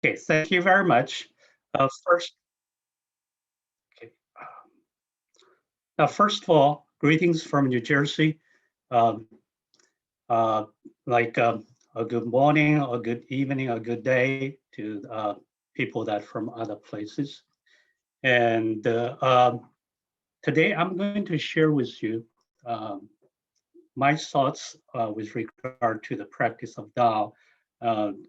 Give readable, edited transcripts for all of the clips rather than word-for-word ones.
Okay, thank you very much. First, okay. First of all, greetings from New Jersey. Um, uh, like a good morning, a good evening, a good day to people that from other places. And today I'm going to share with you um, my thoughts with regard to the practice of Tao,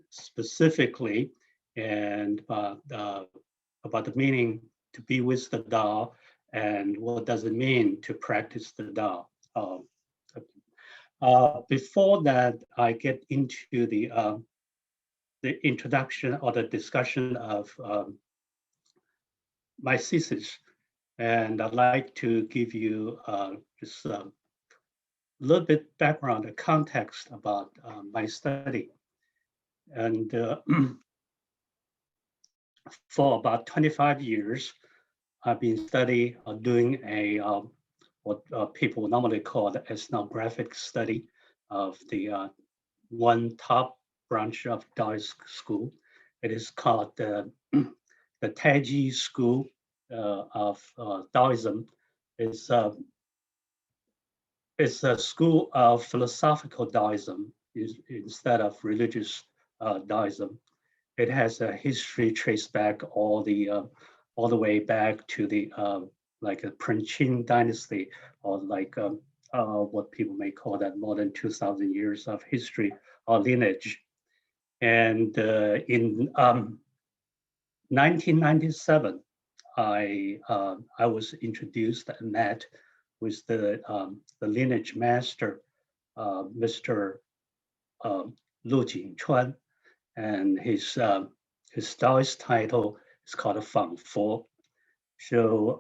specifically, and about the meaning to be with the Tao and what does it mean to practice the Tao. Um, Before that, I get into the introduction or the discussion of my thesis, and I'd like to give you just a little bit background, a context about my study. And for about 25 years, I've been studying or doing what people normally call the ethnographic study of the one top branch of Taoist school. It is called the Taiji School of Taoism. It's, uh, it's a school of philosophical Taoism instead of religious Taoism. It has a history traced back all the way back to the like a Prince Qing dynasty, or like what people may call that more than 2,000 years of history or lineage. And in 1997, I was introduced and met with the lineage master, Mr. Lu Jingchuan, and his Taoist title is called Fang Fo. So,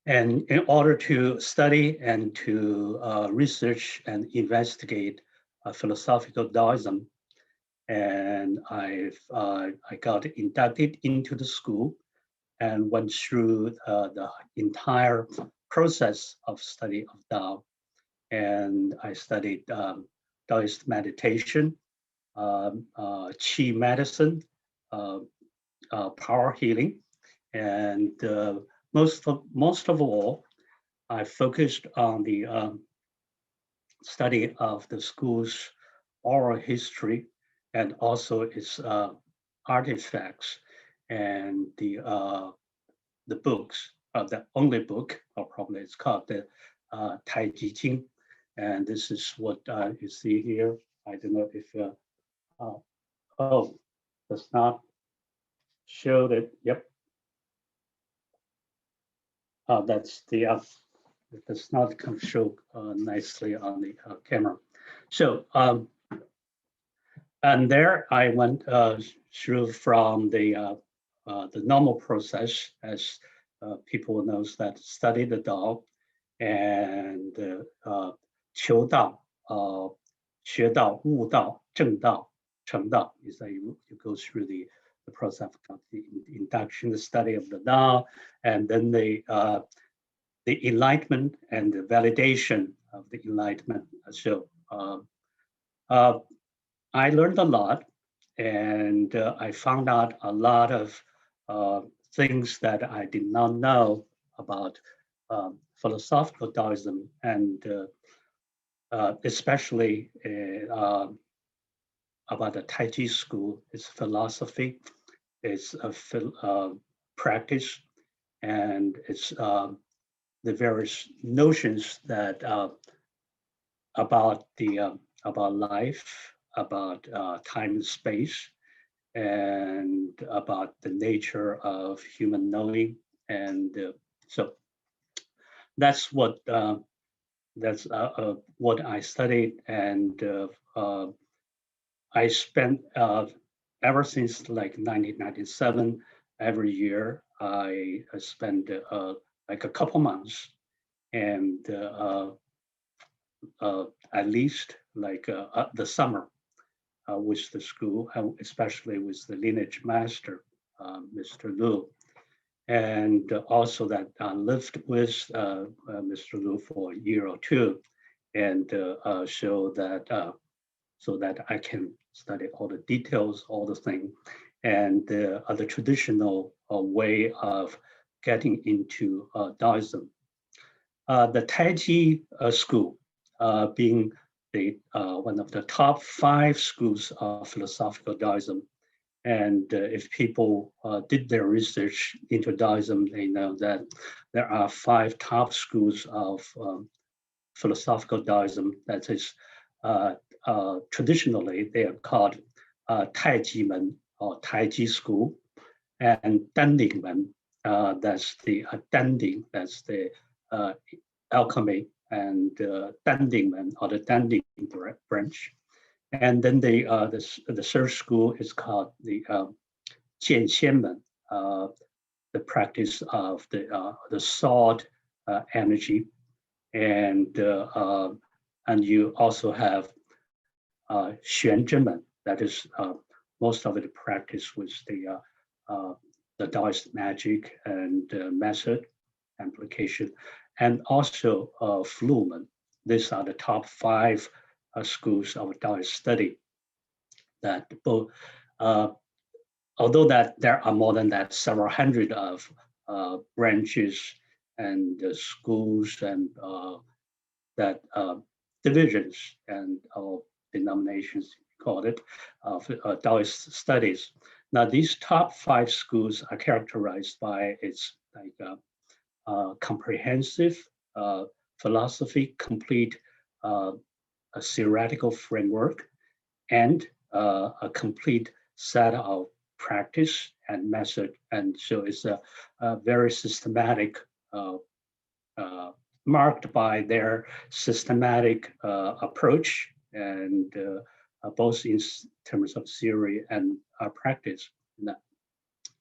and in order to study and to research and investigate philosophical Taoism, and I got inducted into the school and went through the entire process of study of Tao. And I studied Taoist meditation, Qi medicine, uh, power healing, and most of all, I focused on the study of the school's oral history and also its artifacts and the books. The only book, or probably it's called the Taiji Jing, and this is what you see here. I don't know if uh, oh, does not show that. Yep, that's the it does not come show nicely on the camera. So and there I went through from the normal process as people knows that study the Tao and 求道, 学道, 悟道, 正道, 成道 is that you go through the process of the induction, the study of the Tao, and then the enlightenment and the validation of the enlightenment. So uh, I learned a lot, and I found out a lot of things that I did not know about philosophical Taoism, and especially about the Taiji school, its philosophy, its practice, and its the various notions that about about life, about time and space, and about the nature of human knowing. And so that's what I studied, and I spent ever since like 1997. Every year I spend like a couple months, and at least like the summer with the school, especially with the lineage master, Mr. Lu. And also that I lived with Mr. Lu for a year or two, and so that I can study all the details, all the thing, and the traditional way of getting into Taoism. The Taiji school being the one of the top 5 schools of philosophical Taoism. And if people did their research into Taoism, they know that there are 5 top schools of philosophical Taoism. That is, traditionally they are called Taiji Men or Taiji school, and Danding Men. That's the Danding. That's the alchemy, and Danding Men or the Danding branch. And then the third school is called the Jianxianmen, the practice of the sword energy, and you also have Xuanzhenmen, that is most of it practice with the Taoist magic and method application, and also Flumen. These are the top 5 schools of Taoist study. That both, although that there are more than that, several hundred of branches and schools and that divisions and denominations, call it, of Taoist studies. Now, these top 5 schools are characterized by its comprehensive philosophy, complete a theoretical framework, and a complete set of practice and method. And so it's a very systematic, marked by their systematic approach, and both in terms of theory and practice.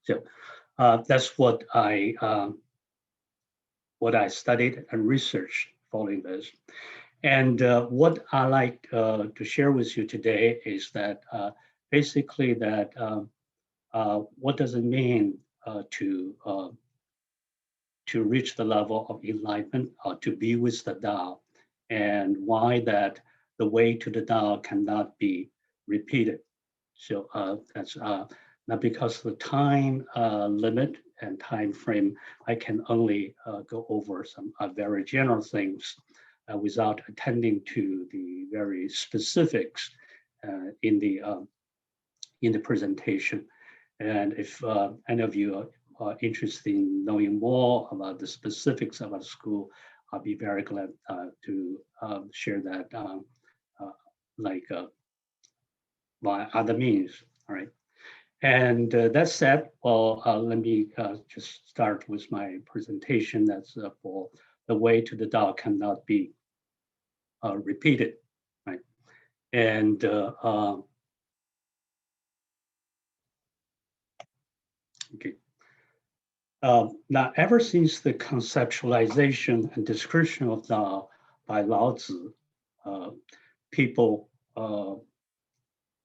So that's what I studied and researched following this. And what I like to share with you today is that basically that what does it mean to reach the level of enlightenment, or to be with the Tao, and why that the way to the Tao cannot be repeated. So that's now, because of the time limit and time frame, I can only go over some very general things without attending to the very specifics in the presentation. And if any of you are interested in knowing more about the specifics of our school, I'll be very glad to share that by other means. All right. And that said, well, let me just start with my presentation. That's for the way to the Tao cannot be repeated, right? And okay. Now, ever since the conceptualization and description of Tao by Lao Tzu, people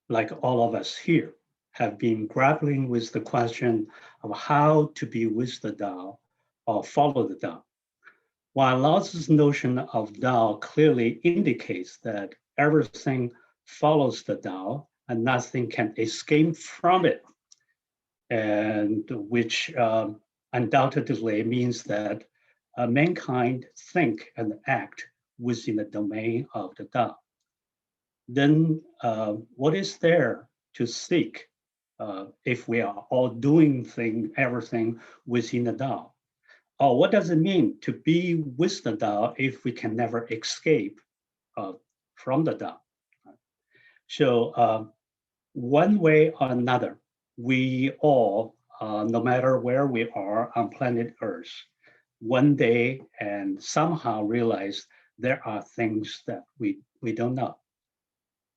like all of us here have been grappling with the question of how to be with the Tao or follow the Tao. While Lao Tzu's notion of Tao clearly indicates that everything follows the Tao and nothing can escape from it, and which undoubtedly means that mankind think and act within the domain of the Tao. Then what is there to seek if we are all doing everything within the Tao? Or what does it mean to be with the Tao if we can never escape from the Tao? So one way or another, we all, no matter where we are on planet Earth, one day and somehow realize there are things that we don't know.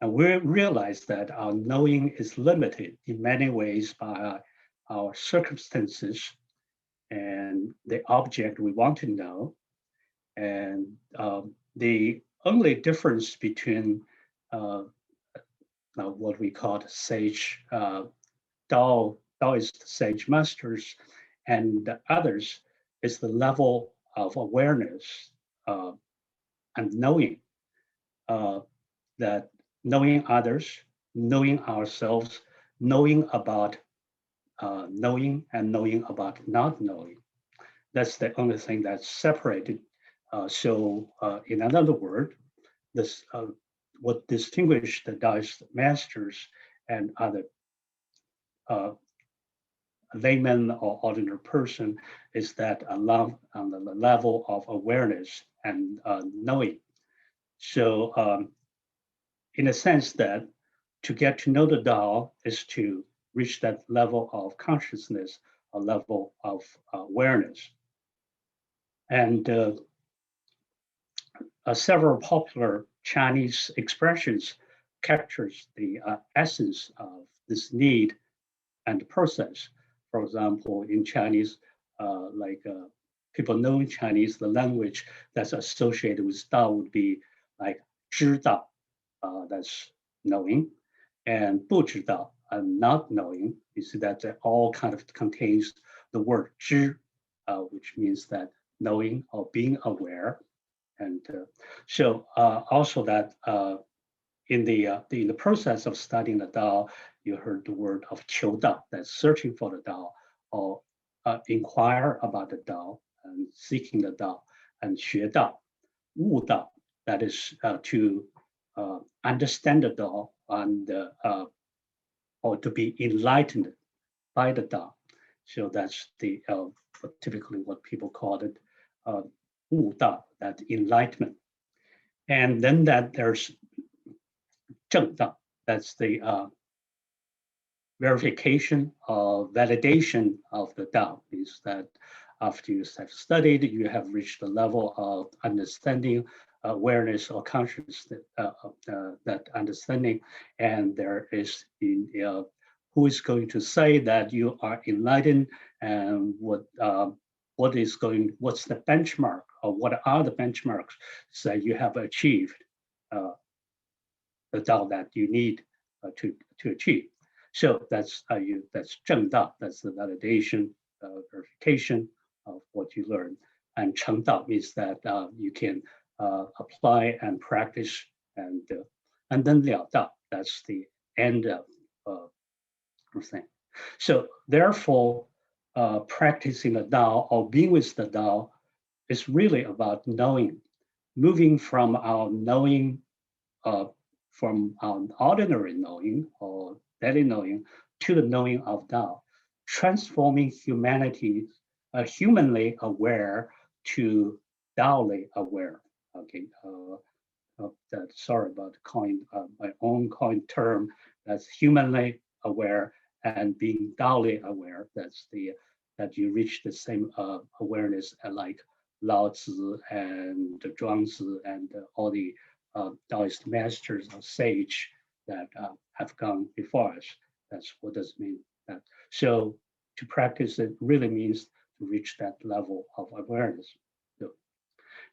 And we realize that our knowing is limited in many ways by our circumstances and the object we want to know. And the only difference between what we call sage Taoist sage masters and others is the level of awareness and knowing that knowing others, knowing ourselves, knowing about knowing and knowing about not knowing. That's the only thing that's separated. In another word, this what distinguishes the Taoist masters and other uh, layman or ordinary person is that along on the level of awareness and knowing. So in a sense that to get to know the Tao is to reach that level of consciousness, a level of awareness. And several popular Chinese expressions captures the essence of this need and process. For example, in Chinese, people know in Chinese, the language that's associated with Dao would be like 知道, that's knowing, and 不知道, not knowing. You see that all kind of contains the word 知, which means that knowing or being aware. And also that in the process of studying the Tao, you heard the word of 求道, that's searching for the Tao, or inquire about the Tao and seeking the Tao, and 学道, 悟道, that is to understand the Tao and or to be enlightened by the Tao. So that's the typically what people call it, 悟道, that enlightenment. And then that there's 正道, that's the verification or validation of the Tao, means that after you have studied, you have reached the level of understanding, awareness or consciousness of that understanding, and there is who is going to say that you are enlightened, and what's the benchmark, or what are the benchmarks that you have achieved the Tao that you need to achieve. So that's 正道, that's the validation, verification of what you learn. And 成道 means that you can apply and practice, and then 了道, that's the end of thing. So therefore, practicing the Tao or being with the Tao is really about knowing, moving from our knowing, from our ordinary knowing or daily knowing to the knowing of Tao, transforming humanity, humanly aware to Taoly aware. Okay, sorry about my own coined term. That's humanly aware and being Taoly aware. That's that you reach the same awareness like Lao Tzu and Zhuangzi and all the Taoist masters or sage that have gone before us. That's what does it mean. So to practice it really means to reach that level of awareness.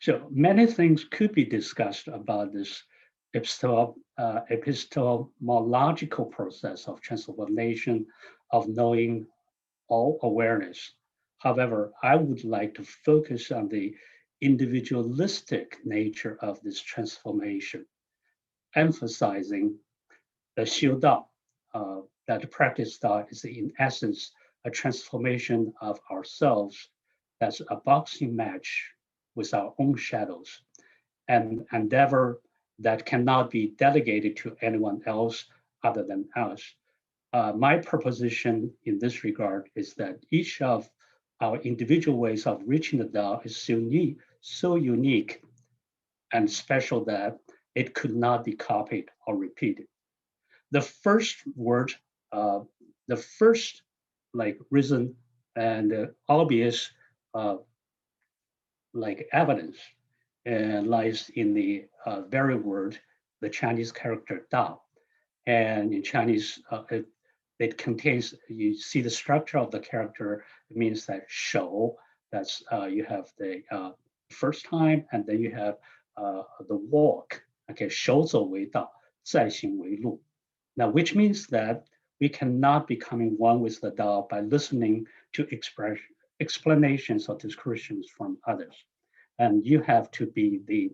So many things could be discussed about this epistemological process of transformation, of knowing all awareness. However, I would like to focus on the individualistic nature of this transformation, emphasizing the 修道, that the practice Tao is in essence a transformation of ourselves that's a boxing match with our own shadows, an endeavor that cannot be delegated to anyone else other than us. My proposition in this regard is that each of our individual ways of reaching the Tao is so unique and special that it could not be copied or repeated. The first word, the first reason and obvious evidence lies in the very word, the Chinese character Dao. And in Chinese, it contains, you see the structure of the character, it means that 手, that's you have the first time, and then you have the walk, okay, 手走为道, 再行为路. Now, which means that we cannot become one with the Tao by listening to explanations or descriptions from others. And you have to be the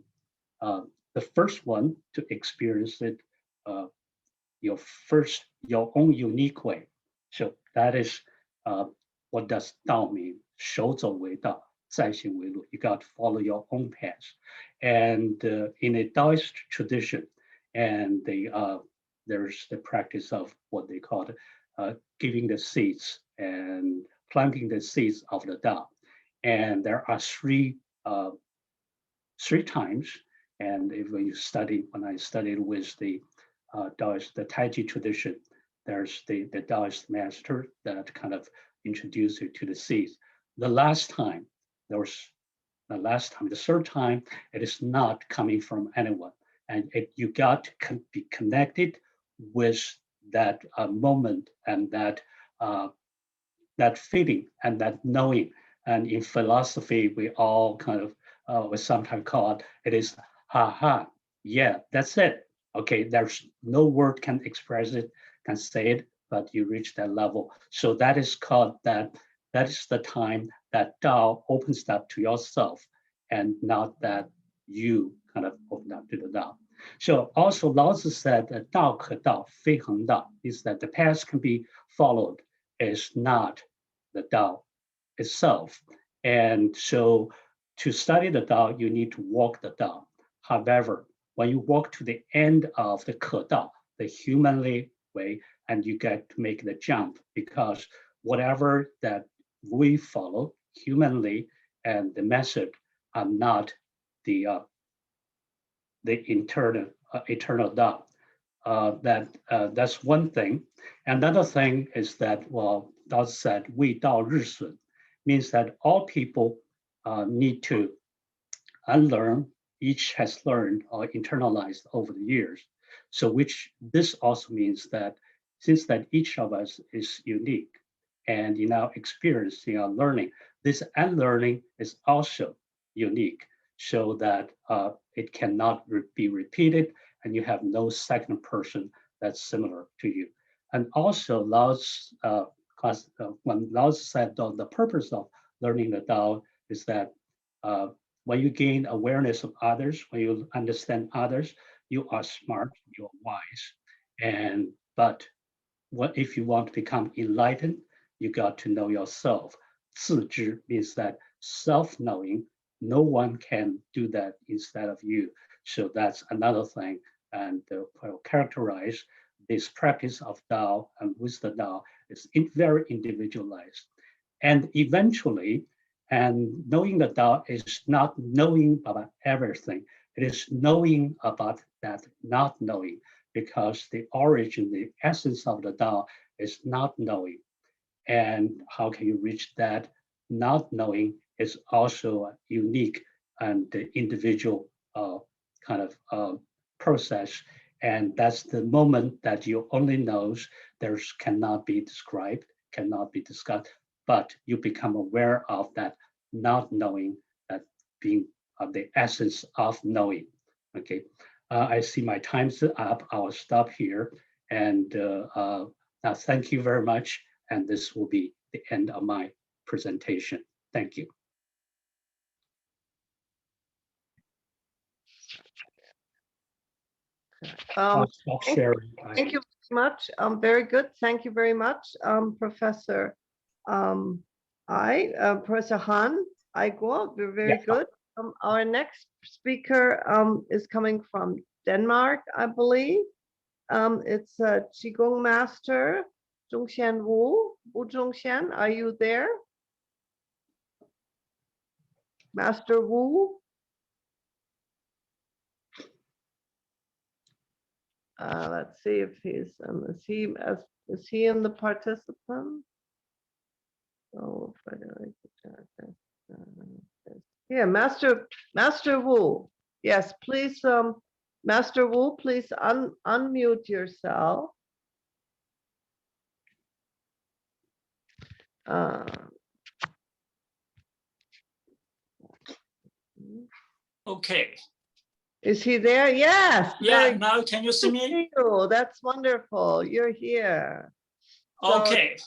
first one to experience it your own unique way. So that is what does Dao mean? 守走为道，在行为路. You got to follow your own path. And in a Taoist tradition, and there's the practice of what they call giving the seeds and planting the seeds of the Tao. And there are three times. And when I studied with the Taoist, the Taiji tradition, there's the Taoist master that kind of introduced you to the seeds. The third time, it is not coming from anyone. And you got to be connected with that moment and that feeling and that knowing. And in philosophy, we all kind of, we sometimes call it is, yeah, that's it. Okay, there's no word can express it, can say it, but you reach that level. So that is called that is the time that Tao opens up to yourself, and not that you kind of open up to the Tao. So also Lao Tzu said that Dao ke Dao, fei heng Dao, is that the path can be followed, is not the Tao itself. And so to study the Tao, you need to walk the Tao. However, when you walk to the end of the ke Dao, the humanly way, and you get to make the jump, because whatever that we follow humanly and the method are not the eternal Tao. That's one thing. Another thing is that, well, Tao said, 为道日损, means that all people need to unlearn, each has learned or internalized over the years. So this also means that since that each of us is unique, and in our experience, in our learning, this unlearning is also unique, so that it cannot be repeated, and you have no second person that's similar to you. And also, when Lao said the purpose of learning the Tao is that when you gain awareness of others, when you understand others, you are smart, you are wise. But if you want to become enlightened, you got to know yourself. 自知 means that self-knowing, no one can do that instead of you. So that's another thing, and characterize this practice of Tao and with the Tao is very individualized. And eventually, and knowing the Tao is not knowing about everything. It is knowing about that not knowing, because the origin, the essence of the Tao is not knowing. And how can you reach that not knowing is also a unique and individual kind of process. And that's the moment that you only knows there's cannot be described, cannot be discussed, but you become aware of that not knowing, that being the essence of knowing. Okay, I see my time's up. I will stop here. And now thank you very much. And this will be the end of my presentation. Thank you. I'll stop sharing. Thank you very much. Very good. Thank you very much, Professor Professor Han Aiguo. Very good. Our next speaker is coming from Denmark, I believe. It's Qigong Master Zhongxian Wu. Wu Zhongxian, are you there? Master Wu? Let's see if he's is he in the participant? Oh, yeah, Master Wu. Yes, please, Master Wu, please unmute yourself. Okay. Is he there? Yes. Yeah, now can you see me? That's wonderful. You're here. Okay. So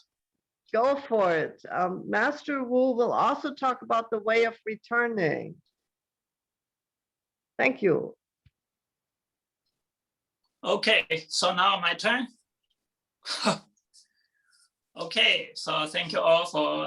go for it. Master Wu will also talk about the way of returning. Thank you. Okay, so now my turn. Okay, so thank you all for